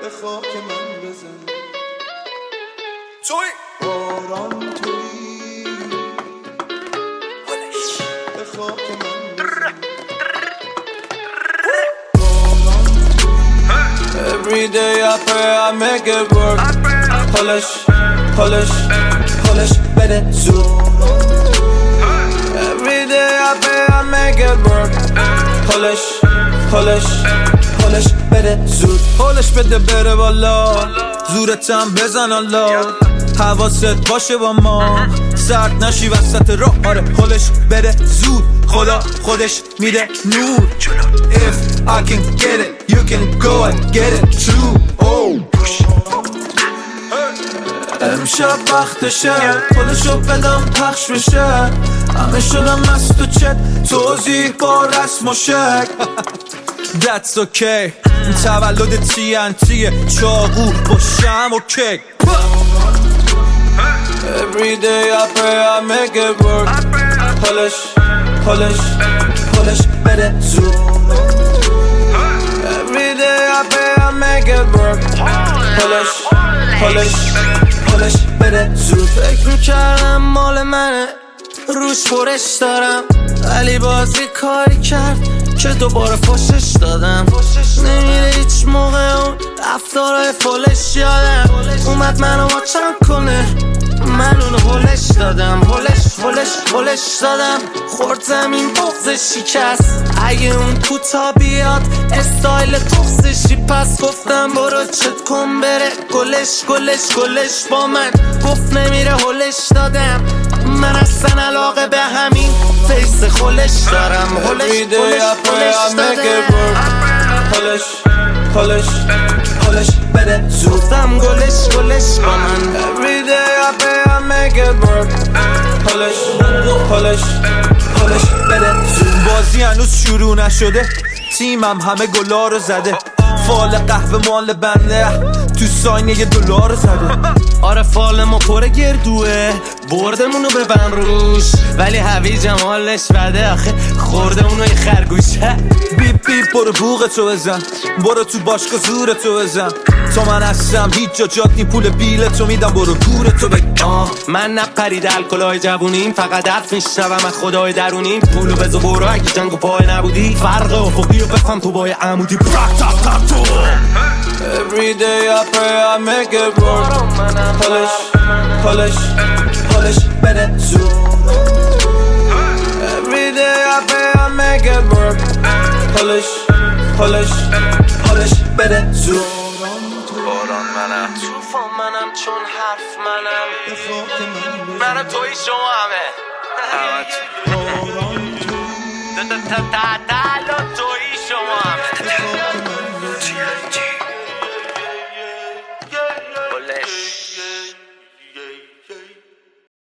به خاک من بزن توی باران توی به خاک من بزن Every day I pray I make it work Polish, polish, polish بده زود Every day I pray I make it work Polish, polish, polish بده زود پولش بده بره والا زورتم بزن الله حواست باشه با ما سرد نشی وسط راه آره پولش بده زود خدا خودش میده نور If I can get it you can go and get it too امشب وقتشه پولشو بدم پخش بشه همه شدم مست و چت توضیح با رسم و شک That's okay تولد TNTیه چاقو با شم و کیک Every day I pray I make it work Polish, polish, polish بده زود Every day I pray I make it work Polish, polish, polish بده زود فکر میکردم مال منه روش پرش دارم ولی بازی کاری کرد که دوباره فوشش دادم نمیره هیچ موقع اون رفتارهای فولش یادم اومد منو واچم کنه من اونو هولش دادم هولش دادم خورد زمین بغزش شکست اگه اون کوتا بیاد استایل تخصشی پس گفتم برو چت کن بره گلش با من گفت نمیره هولش دادم من اصلا علاقه به همین فیس خولش دارم هولش دادم پولش بده زودم گلش با من Every day I pray I make it work پولش بده زود بازی هنوز شروع نشده تیمم همه گلا رو زده فال قهوه مال بنده تو ساینه $1 زده آره فال ما پر گردوه بردمونو ببن روش ولی هویجم حالش بده آخه خوردمونو یه خرگوشه بیپ بیپ برو بوغتو بزن برو تو باشگاه زورتو بزن تو من هستم هیچ جات نی پول بیلتو میدم برو گورتو بگم من نپرید الکلای جوونیم فقط حرف میشنوم از خدای درونیم پولو بزو برو اگه جنگو پای نبودی فرق افقی رو بفهم تو بای عمودی Every day I pray I make it work Polish بده زود Every day I pray I make it work Polish بده زود باران منم توفان منم چون حرف منم منم توی شما همه